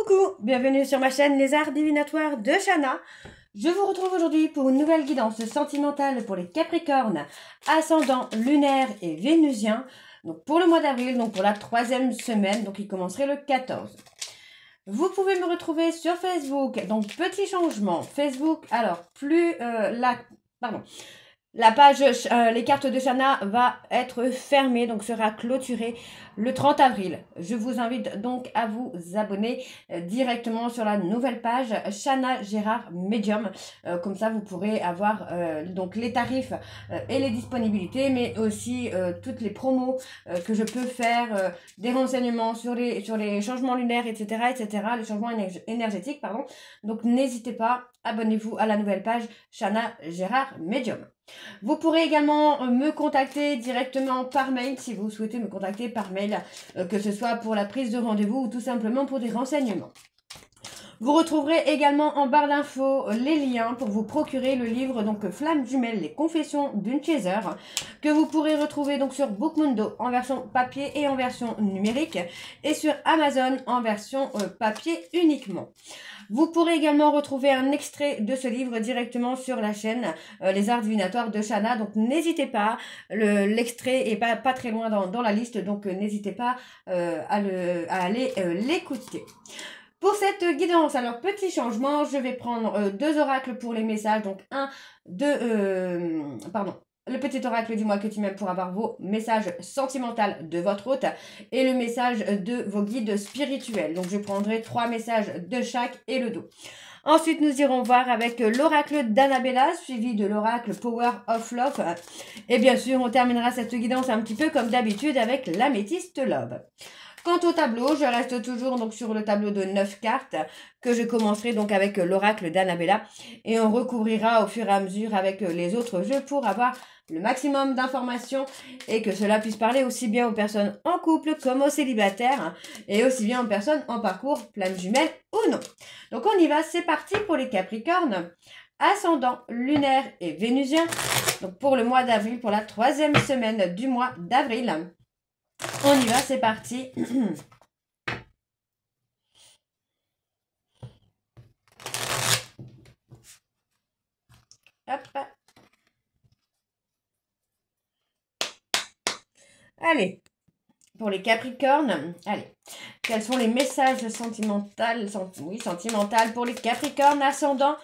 Coucou, bienvenue sur ma chaîne Les Arts Divinatoires de Shana. Je vous retrouve aujourd'hui pour une nouvelle guidance sentimentale pour les Capricornes, ascendant lunaire et vénusien. Donc pour le mois d'avril, donc pour la troisième semaine, donc il commencerait le 14. Vous pouvez me retrouver sur Facebook, donc petit changement. Facebook, alors plus la page les cartes de Shana va être fermée, donc sera clôturée le 30 avril. Je vous invite donc à vous abonner directement sur la nouvelle page Shana Gérard Medium. Comme ça, vous pourrez avoir donc les tarifs et les disponibilités, mais aussi toutes les promos que je peux faire, des renseignements sur les changements lunaires, etc., les changements énergétiques, pardon. Donc, n'hésitez pas, abonnez-vous à la nouvelle page Shana Gérard Medium. Vous pourrez également me contacter directement par mail si vous souhaitez me contacter par mail, que ce soit pour la prise de rendez-vous ou tout simplement pour des renseignements. Vous retrouverez également en barre d'infos les liens pour vous procurer le livre donc Flamme Jumelle, les confessions d'une chaser, que vous pourrez retrouver donc sur Bookmundo en version papier et en version numérique et sur Amazon en version papier uniquement. Vous pourrez également retrouver un extrait de ce livre directement sur la chaîne Les Arts Divinatoires de Shana. Donc n'hésitez pas, l'extrait est pas très loin dans la liste, donc n'hésitez pas à aller l'écouter. Pour cette guidance, alors petit changement, je vais prendre deux oracles pour les messages, donc le petit oracle du mois que tu m'aimes pour avoir vos messages sentimentaux de votre hôte et le message de vos guides spirituels. Donc je prendrai 3 messages de chaque et le dos. Ensuite, nous irons voir avec l'oracle d'Annabella, suivi de l'oracle Power of Love. Et bien sûr, on terminera cette guidance un petit peu comme d'habitude avec l'améthyste Love. Quant au tableau, je reste toujours donc sur le tableau de 9 cartes que je commencerai donc avec l'oracle d'Annabella et on recouvrira au fur et à mesure avec les autres jeux pour avoir le maximum d'informations et que cela puisse parler aussi bien aux personnes en couple comme aux célibataires et aussi bien aux personnes en parcours flamme jumelle ou non. Donc on y va, c'est parti pour les Capricornes, ascendant lunaire et vénusien. Donc pour le mois d'avril, pour la troisième semaine du mois d'avril. On y va, c'est parti. Hop. Allez, pour les Capricornes, allez, quels sont les messages sentimentaux pour les Capricornes, ascendant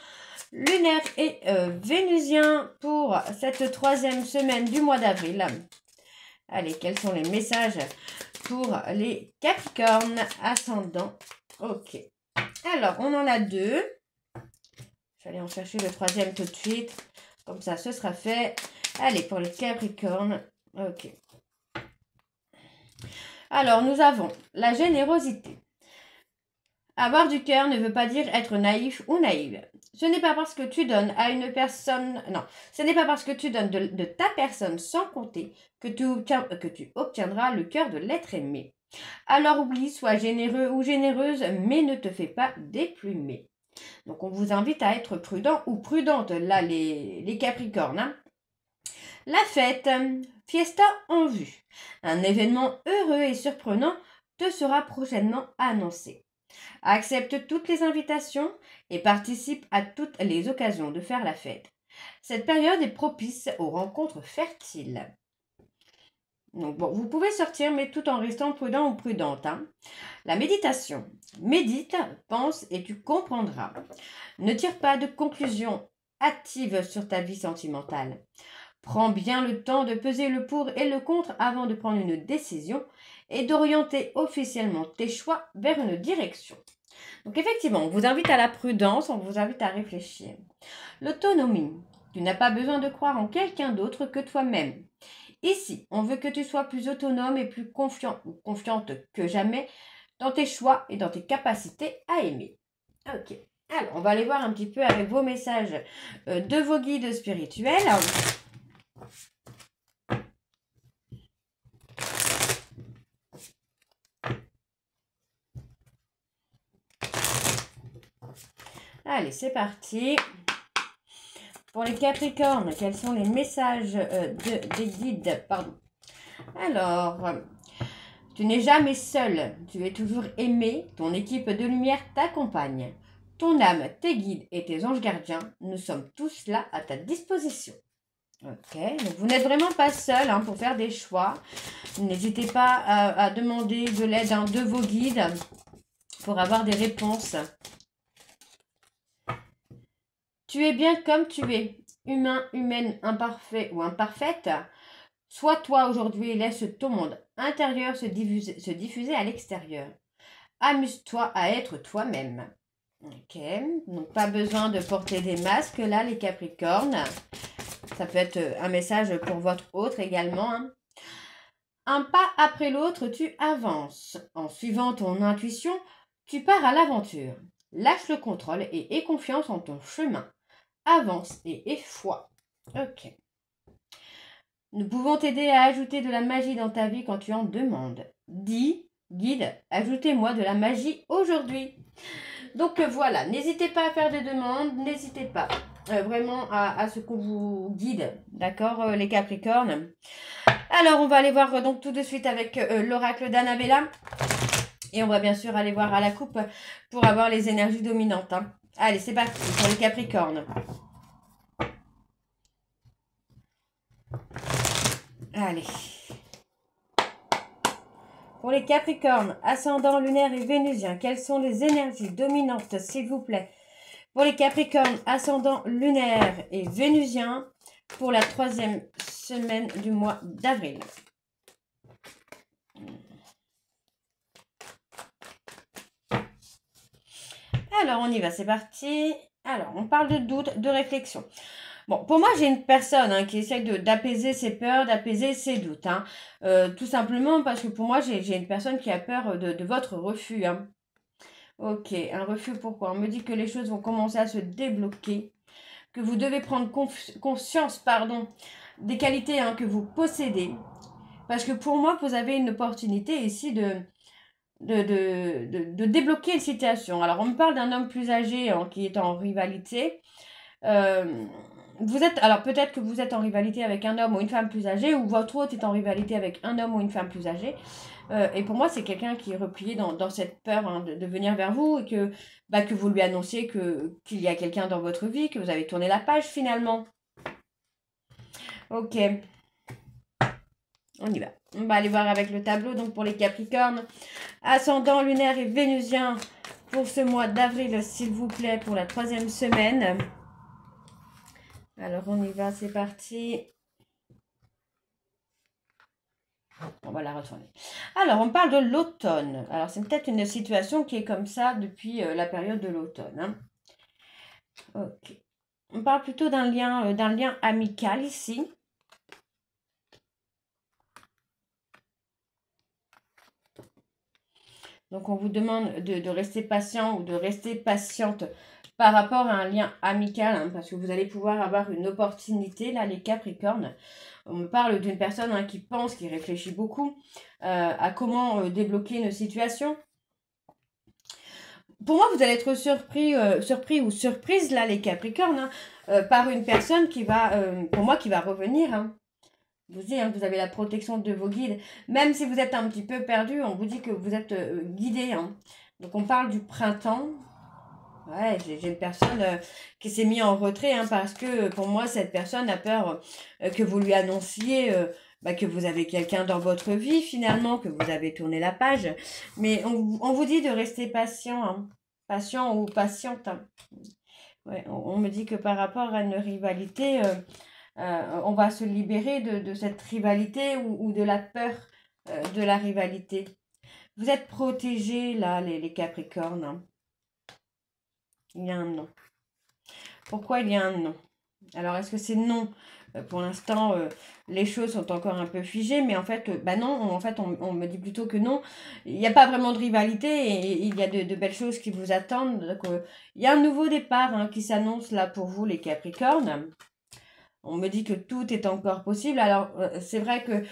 lunaire et vénusien pour cette troisième semaine du mois d'avril. Allez, quels sont les messages pour les Capricornes ascendant? Ok. Alors, on en a 2. J'allais en chercher le 3e tout de suite. Comme ça, ce sera fait. Allez, pour les Capricornes. Ok. Alors, nous avons la générosité. Avoir du cœur ne veut pas dire être naïf ou naïve. Ce n'est pas parce que tu donnes à une personne... Non, ce n'est pas parce que tu donnes de ta personne sans compter que tu obtiendras le cœur de l'être aimé. Alors oublie, sois généreux ou généreuse, mais ne te fais pas déplumer. Donc on vous invite à être prudent ou prudente, là les Capricornes. Hein. La fête, fiesta en vue. Un événement heureux et surprenant te sera prochainement annoncé. Accepte toutes les invitations et participe à toutes les occasions de faire la fête. Cette période est propice aux rencontres fertiles. Donc bon, vous pouvez sortir, mais tout en restant prudent ou prudente. Hein. La méditation. Médite, pense et tu comprendras. Ne tire pas de conclusions hâtives sur ta vie sentimentale. Prends bien le temps de peser le pour et le contre avant de prendre une décision et d'orienter officiellement tes choix vers une direction. Donc effectivement, on vous invite à la prudence, on vous invite à réfléchir. L'autonomie. Tu n'as pas besoin de croire en quelqu'un d'autre que toi-même. Ici, on veut que tu sois plus autonome et plus confiante que jamais dans tes choix et dans tes capacités à aimer. Ok. Alors, on va aller voir un petit peu avec vos messages de vos guides spirituels. Allez, c'est parti. Pour les Capricornes, quels sont les messages des guides? Pardon. Alors, Tu n'es jamais seul, tu es toujours aimé, ton équipe de lumière t'accompagne. Ton âme, tes guides et tes anges gardiens, nous sommes tous là à ta disposition. Ok, donc vous n'êtes vraiment pas seul pour faire des choix. N'hésitez pas à demander de l'aide de vos guides pour avoir des réponses. Tu es bien comme tu es, humain, humaine, imparfait ou imparfaite. Sois toi aujourd'hui et laisse ton monde intérieur se diffuser à l'extérieur. Amuse-toi à être toi-même. Ok, donc pas besoin de porter des masques là les Capricornes. Ça peut être un message pour votre autre également. Un pas après l'autre, tu avances. En suivant ton intuition, tu pars à l'aventure. Lâche le contrôle et aie confiance en ton chemin. Avance et aie foi. Ok. Nous pouvons t'aider à ajouter de la magie dans ta vie quand tu en demandes. Dis, guide, ajoutez-moi de la magie aujourd'hui. Donc voilà, n'hésitez pas à faire des demandes, n'hésitez pas vraiment à ce qu'on vous guide, d'accord les Capricornes. Alors on va aller voir donc tout de suite avec l'oracle d'Annabella. Et on va bien sûr aller voir à la coupe pour avoir les énergies dominantes. Allez, c'est parti pour les Capricornes. Allez. Pour les Capricornes, ascendant lunaire et vénusien, quelles sont les énergies dominantes, s'il vous plaît? Pour les Capricornes, ascendant lunaire et vénusien, pour la 3e semaine du mois d'avril. Alors, on y va, c'est parti. Alors, on parle de doute, de réflexion. Bon, pour moi, j'ai une personne qui essaie d'apaiser ses peurs, d'apaiser ses doutes. Tout simplement parce que pour moi, j'ai une personne qui a peur de votre refus. Ok, un refus, pourquoi? On me dit que les choses vont commencer à se débloquer, que vous devez prendre conscience, des qualités que vous possédez. Parce que pour moi, vous avez une opportunité ici de débloquer une situation. Alors, on me parle d'un homme plus âgé qui est en rivalité. Alors peut-être que vous êtes en rivalité avec un homme ou une femme plus âgée, ou votre hôte est en rivalité avec un homme ou une femme plus âgée. Et pour moi, c'est quelqu'un qui est replié dans cette peur de venir vers vous et que vous lui annonciez qu'il y a quelqu'un dans votre vie, que vous avez tourné la page finalement. Ok. On y va. On va aller voir avec le tableau. Donc pour les Capricornes, ascendant lunaire et vénusien pour ce mois d'avril, s'il vous plaît, pour la 3e semaine. Alors on y va, c'est parti. On va la retourner. Alors on parle de l'automne. Alors c'est peut-être une situation qui est comme ça depuis la période de l'automne. Ok. On parle plutôt d'un lien amical ici. Donc, on vous demande de rester patient ou de rester patiente par rapport à un lien amical, parce que vous allez pouvoir avoir une opportunité, là, les Capricornes. On me parle d'une personne qui pense, qui réfléchit beaucoup à comment débloquer une situation. Pour moi, vous allez être surpris ou surprise, là, les Capricornes, par une personne qui va, pour moi, qui va revenir, Je vous dis, vous avez la protection de vos guides. Même si vous êtes un petit peu perdu, on vous dit que vous êtes guidé. Donc, on parle du printemps. Ouais, j'ai une personne qui s'est mise en retrait parce que pour moi, cette personne a peur que vous lui annonciez que vous avez quelqu'un dans votre vie finalement, que vous avez tourné la page. Mais on vous dit de rester patient, patient ou patiente. Ouais, on me dit que par rapport à une rivalité... on va se libérer de cette rivalité ou de la peur de la rivalité. Vous êtes protégés, là, les Capricornes. Il y a un non. Pourquoi il y a un non? Alors, est-ce que c'est non? Pour l'instant, les choses sont encore un peu figées, mais en fait, non. En fait, on me dit plutôt que non. Il n'y a pas vraiment de rivalité et il y a de belles choses qui vous attendent. Donc, il y a un nouveau départ qui s'annonce là pour vous, les Capricornes. On me dit que tout est encore possible. Alors, c'est vrai que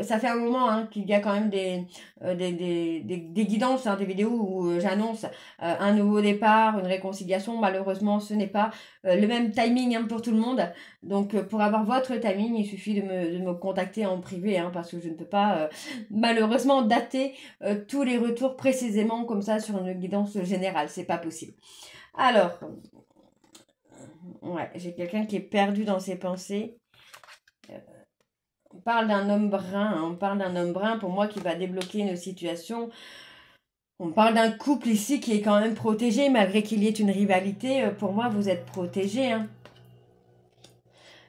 ça fait un moment hein, qu'il y a quand même des guidances, hein, des vidéos où j'annonce un nouveau départ, une réconciliation. Malheureusement, ce n'est pas le même timing hein, pour tout le monde. Donc, pour avoir votre timing, il suffit de me contacter en privé hein, parce que je ne peux pas malheureusement dater tous les retours précisément comme ça sur une guidance générale. C'est pas possible. Alors, ouais, j'ai quelqu'un qui est perdu dans ses pensées. On parle d'un homme brun, hein, on parle d'un homme brun pour moi qui va débloquer une situation. On parle d'un couple ici qui est quand même protégé, malgré qu'il y ait une rivalité. Pour moi, vous êtes protégé. Hein.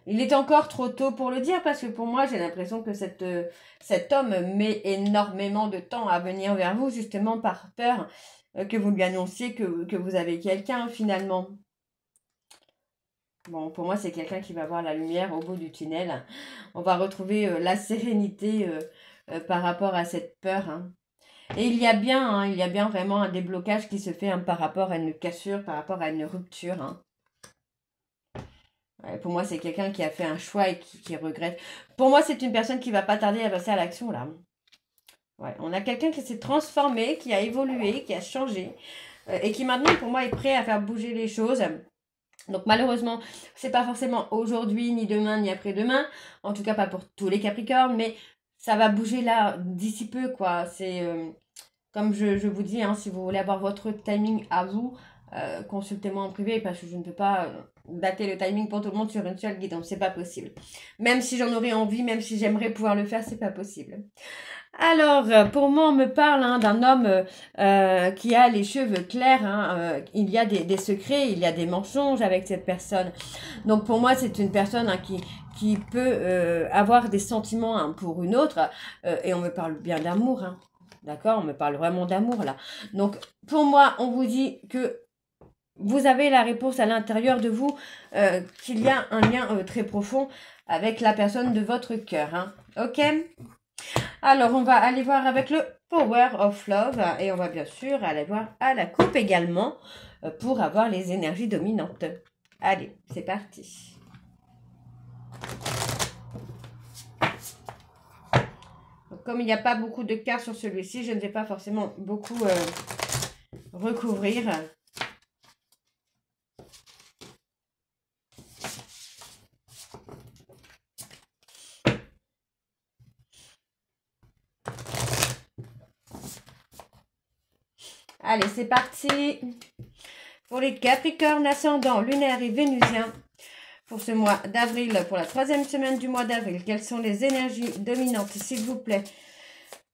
Il est encore trop tôt pour le dire parce que pour moi, j'ai l'impression que cet homme met énormément de temps à venir vers vous, justement par peur que vous lui annonciez que vous avez quelqu'un finalement. Bon, pour moi, c'est quelqu'un qui va voir la lumière au bout du tunnel. On va retrouver la sérénité par rapport à cette peur. Hein. Et il y a bien vraiment un déblocage qui se fait hein, par rapport à une cassure, par rapport à une rupture. Hein. Ouais, pour moi, c'est quelqu'un qui a fait un choix et qui regrette. Pour moi, c'est une personne qui va pas tarder à passer à l'action, là. Ouais, on a quelqu'un qui s'est transformé, qui a évolué, qui a changé. Et qui maintenant, pour moi, est prêt à faire bouger les choses. Donc malheureusement, c'est pas forcément aujourd'hui, ni demain, ni après-demain. En tout cas, pas pour tous les Capricornes, mais ça va bouger là d'ici peu, quoi. C'est comme je vous dis, hein, si vous voulez avoir votre timing à vous, consultez-moi en privé parce que je ne peux pas dater le timing pour tout le monde sur une seule guidance. C'est pas possible. Même si j'en aurais envie, même si j'aimerais pouvoir le faire, c'est pas possible. Alors, pour moi, on me parle hein, d'un homme qui a les cheveux clairs. Hein, il y a des secrets, il y a des mensonges avec cette personne. Donc, pour moi, c'est une personne hein, qui peut avoir des sentiments hein, pour une autre. Et on me parle bien d'amour. Hein, d'accord? On me parle vraiment d'amour, là. Donc, pour moi, on vous dit que vous avez la réponse à l'intérieur de vous, qu'il y a un lien très profond avec la personne de votre cœur. Hein, ok? Alors, on va aller voir avec le Power of Love et on va bien sûr aller voir à la coupe également pour avoir les énergies dominantes. Allez, c'est parti. Donc, comme il n'y a pas beaucoup de cartes sur celui-ci, je ne vais pas forcément beaucoup recouvrir. Allez, c'est parti pour les Capricornes, ascendant, lunaire et vénusien. Pour ce mois d'avril, pour la 3e semaine du mois d'avril, quelles sont les énergies dominantes, s'il vous plaît?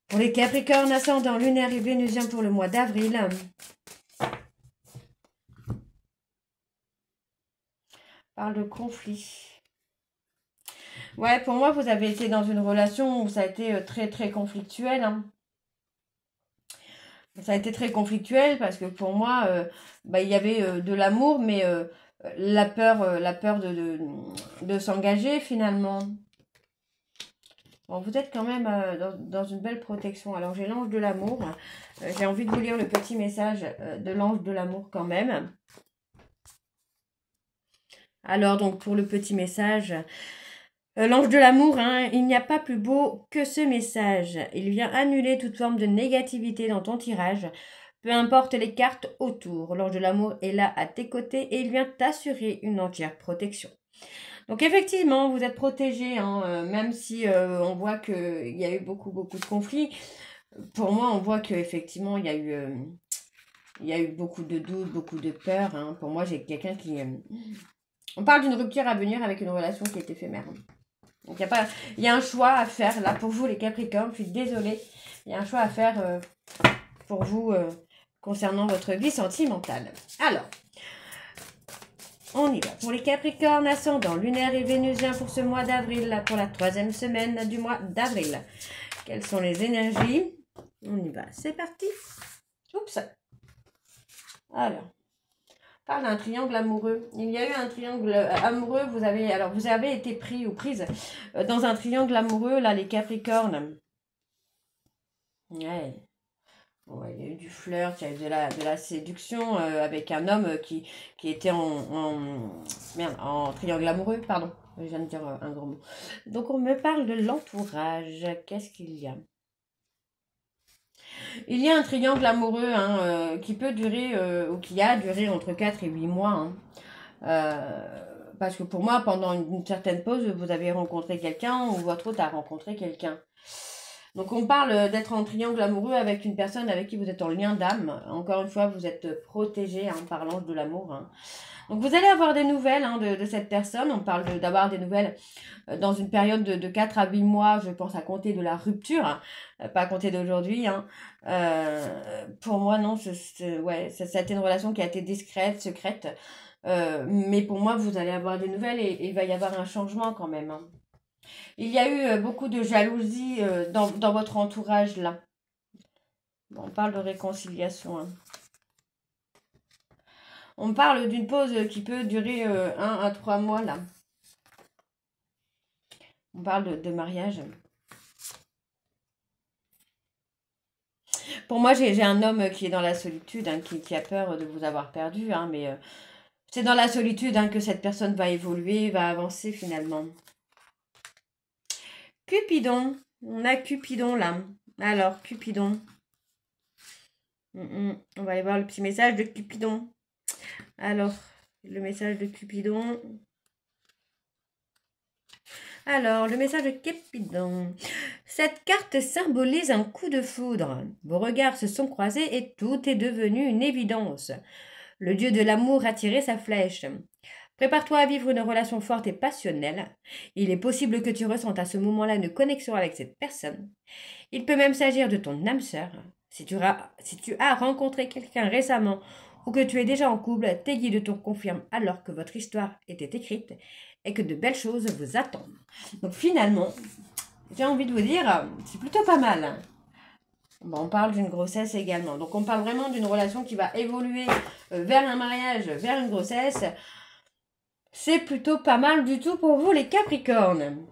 Pour les Capricornes, ascendant, lunaire et vénusien pour le mois d'avril. Parle de conflit. Ouais, pour moi, vous avez été dans une relation où ça a été très, très conflictuel. Hein. Ça a été très conflictuel parce que pour moi, il y avait de l'amour, mais la peur de s'engager finalement. Bon, vous êtes quand même dans une belle protection. Alors, j'ai l'ange de l'amour. J'ai envie de vous lire le petit message de l'ange de l'amour quand même. Alors, donc, pour le petit message... l'ange de l'amour, hein, il n'y a pas plus beau que ce message. Il vient annuler toute forme de négativité dans ton tirage. Peu importe les cartes autour, l'ange de l'amour est là à tes côtés et il vient t'assurer une entière protection. Donc effectivement, vous êtes protégé, hein, même si on voit qu'il y a eu beaucoup de conflits. Pour moi, on voit qu'effectivement, il y a eu beaucoup de doutes, beaucoup de peur. Hein. Pour moi, j'ai quelqu'un qui... on parle d'une rupture à venir avec une relation qui est éphémère. Donc, il y a un choix à faire là pour vous les Capricornes. Je suis désolée. Il y a un choix à faire pour vous concernant votre vie sentimentale. Alors, on y va. Pour les Capricornes, ascendant, lunaire et vénusien pour ce mois d'avril, pour la 3e semaine du mois d'avril. Quelles sont les énergies? On y va. C'est parti. Oups. Alors. Parle d'un triangle amoureux. Il y a eu un triangle amoureux. Vous avez été pris ou prise dans un triangle amoureux, là, les Capricornes. Ouais. Ouais, il y a eu du flirt, il y a eu de la séduction avec un homme qui était en triangle amoureux, pardon. Je viens de dire un gros mot. Donc, on me parle de l'entourage. Qu'est-ce qu'il y a? Il y a un triangle amoureux hein, qui peut durer, ou qui a duré entre 4 et 8 mois. Hein. Parce que pour moi, pendant une certaine pause, vous avez rencontré quelqu'un ou votre hôte a rencontré quelqu'un. Donc on parle d'être en triangle amoureux avec une personne avec qui vous êtes en lien d'âme. Encore une fois, vous êtes protégé hein, par l'ange de l'amour. Hein. Donc vous allez avoir des nouvelles hein, de cette personne. On parle d'avoir des nouvelles dans une période de 4 à 8 mois, je pense à compter de la rupture, hein, pas à compter d'aujourd'hui. Hein. Pour moi, non, ouais, ça a été une relation qui a été discrète, secrète. Mais pour moi, vous allez avoir des nouvelles et il va y avoir un changement quand même. Hein. Il y a eu beaucoup de jalousie dans votre entourage là. Bon, on parle de réconciliation. Hein. On parle d'une pause qui peut durer 1 à 3 mois là. On parle de mariage. Pour moi, j'ai un homme qui est dans la solitude, hein, qui a peur de vous avoir perdu, hein, mais c'est dans la solitude hein, que cette personne va évoluer, va avancer finalement. Cupidon. On a Cupidon là. Alors, Cupidon. On va aller voir le petit message de Cupidon. Alors, le message de Cupidon. Alors, le message de Cupidon. Cette carte symbolise un coup de foudre. Vos regards se sont croisés et tout est devenu une évidence. Le dieu de l'amour a tiré sa flèche. Prépare-toi à vivre une relation forte et passionnelle. Il est possible que tu ressentes à ce moment-là une connexion avec cette personne. Il peut même s'agir de ton âme sœur. Si tu as rencontré quelqu'un récemment ou que tu es déjà en couple, tes guides te confirment alors que votre histoire était écrite et que de belles choses vous attendent. Donc finalement, j'ai envie de vous dire, c'est plutôt pas mal. Bon, on parle d'une grossesse également. Donc on parle vraiment d'une relation qui va évoluer vers un mariage, vers une grossesse. C'est plutôt pas mal du tout pour vous les Capricornes.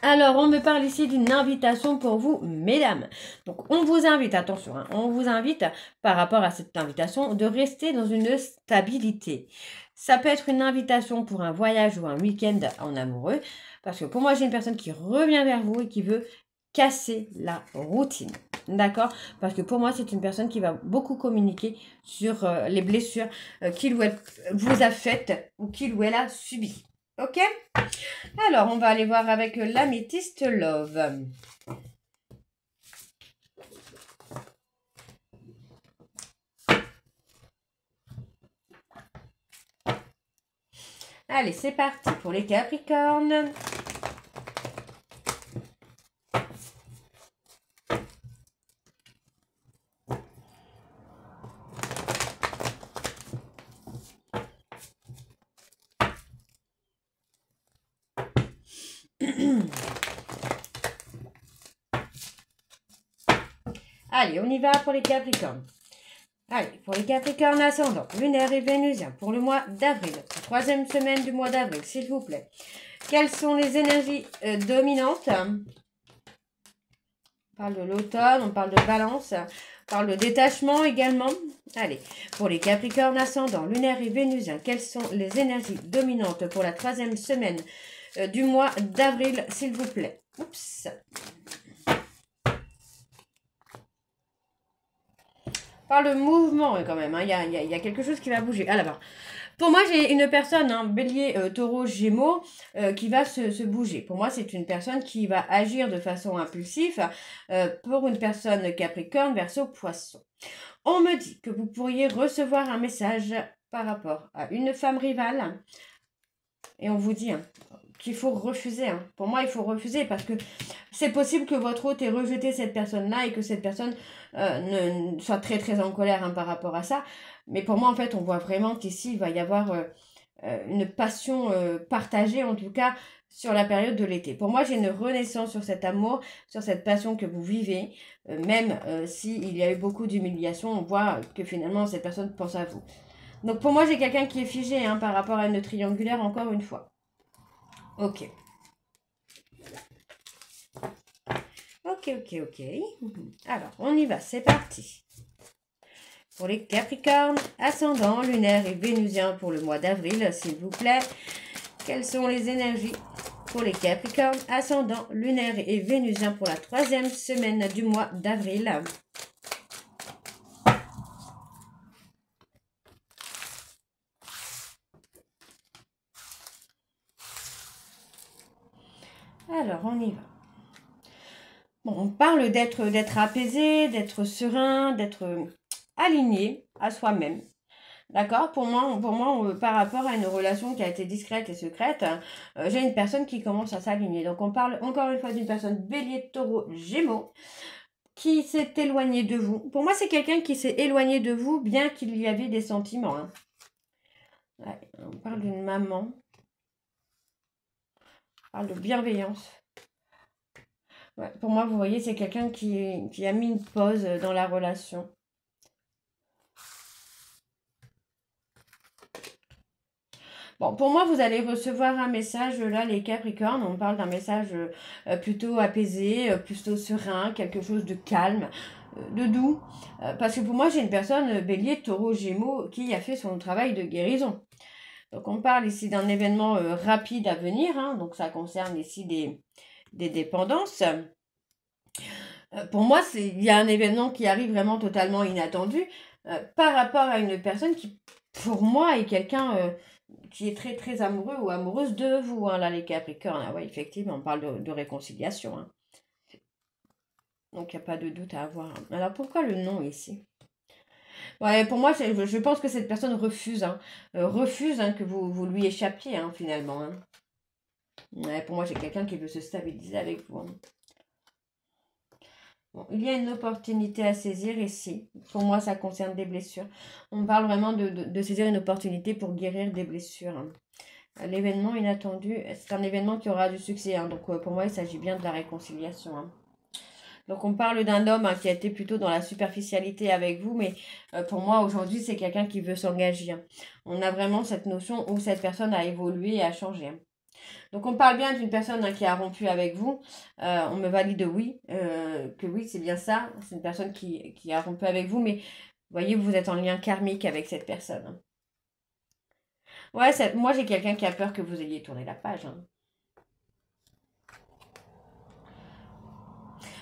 Alors, on me parle ici d'une invitation pour vous, mesdames. Donc, on vous invite, attention, hein, on vous invite, par rapport à cette invitation, de rester dans une stabilité. Ça peut être une invitation pour un voyage ou un week-end en amoureux, parce que pour moi, j'ai une personne qui revient vers vous et qui veut casser la routine. D'accord? Parce que pour moi, c'est une personne qui va beaucoup communiquer sur les blessures qu'il ou elle vous a faites ou qu'il ou elle a subies. Ok? Alors, on va aller voir avec l'améthyste Love. Allez, c'est parti pour les Capricornes. Allez, on y va pour les Capricornes. Allez, pour les Capricornes ascendants, lunaire et vénusien, pour le mois d'avril, troisième semaine du mois d'avril, s'il vous plaît. Quelles sont les énergies dominantes? On parle de l'automne, on parle de balance, on parle de détachement également. Allez, pour les Capricornes ascendants, lunaire et vénusien, quelles sont les énergies dominantes pour la troisième semaine du mois d'avril, s'il vous plaît? Oups. Par le mouvement quand même, hein. Il y a quelque chose qui va bouger. Alors, pour moi, j'ai une personne, hein, bélier, taureau, gémeaux, qui va se bouger. Pour moi, c'est une personne qui va agir de façon impulsive. Pour une personne capricorne, verseau, poisson. On me dit que vous pourriez recevoir un message par rapport à une femme rivale. Et on vous dit hein, qu'il faut refuser. Hein. Pour moi, il faut refuser parce que c'est possible que votre hôte ait rejeté cette personne-là et que cette personne ne soit très très en colère hein, par rapport à ça. Mais pour moi, en fait, on voit vraiment qu'ici, il va y avoir une passion partagée, en tout cas, sur la période de l'été. Pour moi, j'ai une renaissance sur cet amour, sur cette passion que vous vivez. Même s'il y a eu beaucoup d'humiliation, on voit que finalement, cette personne pense à vous. Donc pour moi, j'ai quelqu'un qui est figé hein, par rapport à une triangulaire, encore une fois. Ok. Ok. Alors, on y va, c'est parti. Pour les Capricornes, ascendant, lunaire et vénusien pour le mois d'avril, s'il vous plaît. quelles sont les énergies pour les Capricornes, ascendant lunaire et vénusien pour la 3e semaine du mois d'avril. Alors, on y va. Bon, on parle d'être apaisé, d'être serein, d'être aligné à soi-même. D'accord? Pour moi, par rapport à une relation qui a été discrète et secrète, j'ai une personne qui commence à s'aligner. Donc, on parle encore une fois d'une personne bélier, taureau, gémeaux, qui s'est éloignée de vous. Pour moi, c'est quelqu'un qui s'est éloigné de vous, bien qu'il y avait des sentiments. Hein. Ouais, on parle d'une maman. On parle de bienveillance. Ouais, pour moi, vous voyez, c'est quelqu'un qui a mis une pause dans la relation. Bon, pour moi, vous allez recevoir un message, là, les Capricornes, on parle d'un message plutôt apaisé, plutôt serein, quelque chose de calme, de doux. Parce que pour moi, j'ai une personne, bélier, taureau, gémeaux, qui a fait son travail de guérison. Donc, on parle ici d'un événement rapide à venir, hein, donc ça concerne ici des dépendances. Pour moi, il y a un événement qui arrive vraiment totalement inattendu par rapport à une personne qui, pour moi, est quelqu'un qui est très très amoureux ou amoureuse de vous, hein, là, les Capricornes. Ah ouais, effectivement, on parle de réconciliation. Hein. Donc, il n'y a pas de doute à avoir. Alors, pourquoi le non ici? Ouais, pour moi, je pense que cette personne refuse, hein, que vous lui échappiez, hein, finalement. Hein. Ouais, pour moi, j'ai quelqu'un qui veut se stabiliser avec vous. Hein. Bon, il y a une opportunité à saisir ici. Pour moi, ça concerne des blessures. On parle vraiment de saisir une opportunité pour guérir des blessures. Hein. L'événement inattendu, c'est un événement qui aura du succès. Hein. Donc, pour moi, il s'agit bien de la réconciliation. Hein. Donc, on parle d'un homme qui a été plutôt dans la superficialité avec vous. Mais pour moi, aujourd'hui, c'est quelqu'un qui veut s'engager. Hein. On a vraiment cette notion où cette personne a évolué et a changé. Hein. Donc, on parle bien d'une personne qui a rompu avec vous. On me valide oui, que oui, c'est bien ça. C'est une personne qui a rompu avec vous. Mais, vous voyez, vous êtes en lien karmique avec cette personne. Hein. Ouais, moi j'ai quelqu'un qui a peur que vous ayez tourné la page. Hein.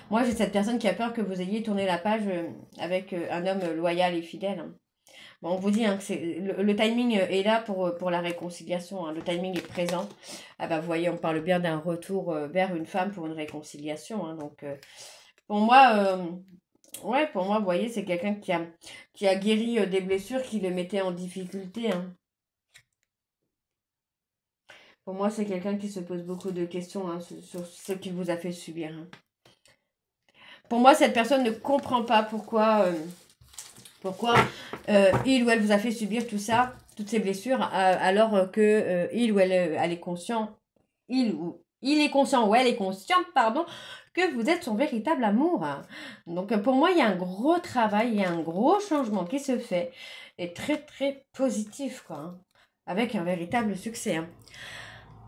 Moi j'ai cette personne qui a peur que vous ayez tourné la page avec un homme loyal et fidèle. Hein. Bon, on vous dit hein, que le timing est là pour la réconciliation. Hein. Le timing est présent. Ah bah vous voyez, on parle bien d'un retour vers une femme pour une réconciliation. Hein. Donc pour moi, vous voyez, c'est quelqu'un qui a guéri des blessures qui le mettaient en difficulté. Hein. Pour moi, c'est quelqu'un qui se pose beaucoup de questions hein, sur ce qu'il vous a fait subir. Hein. Pour moi, cette personne ne comprend pas pourquoi il ou elle vous a fait subir tout ça, toutes ces blessures, alors que il ou elle est conscient, il est conscient ou elle est consciente, pardon, que vous êtes son véritable amour. Hein. Donc, pour moi, il y a un gros travail, il y a un gros changement qui se fait, et très, très positif, quoi, hein, avec un véritable succès. Hein.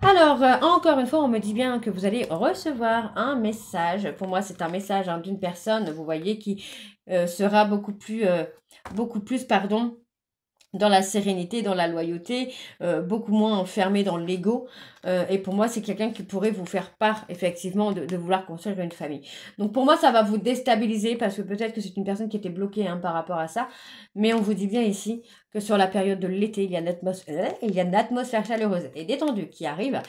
Alors, encore une fois, on me dit bien que vous allez recevoir un message. Pour moi, c'est un message hein, d'une personne, vous voyez, qui sera beaucoup plus, pardon, dans la sérénité, dans la loyauté, beaucoup moins enfermé dans l'ego. Et pour moi, c'est quelqu'un qui pourrait vous faire part, effectivement, de vouloir construire une famille. Donc, pour moi, ça va vous déstabiliser parce que peut-être que c'est une personne qui était bloquée hein, par rapport à ça. Mais on vous dit bien ici que sur la période de l'été, il y a une atmosphère chaleureuse et détendue qui arrive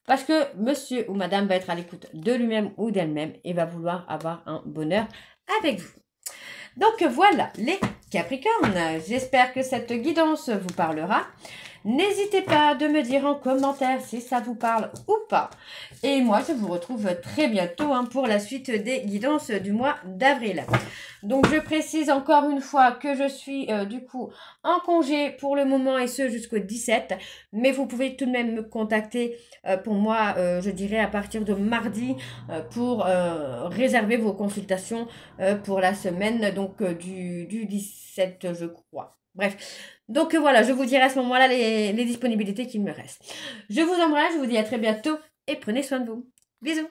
parce que monsieur ou madame va être à l'écoute de lui-même ou d'elle-même et va vouloir avoir un bonheur avec vous. Donc voilà les Capricornes, j'espère que cette guidance vous parlera. N'hésitez pas de me dire en commentaire si ça vous parle ou pas. Et moi, je vous retrouve très bientôt hein, pour la suite des guidances du mois d'avril. Donc, je précise encore une fois que je suis du coup en congé pour le moment et ce jusqu'au 17. Mais vous pouvez tout de même me contacter pour moi, je dirais à partir de mardi pour réserver vos consultations pour la semaine donc du 17, je crois. Bref, donc voilà, je vous dirai à ce moment-là les disponibilités qu'il me reste. Je vous embrasse, je vous dis à très bientôt et prenez soin de vous. Bisous!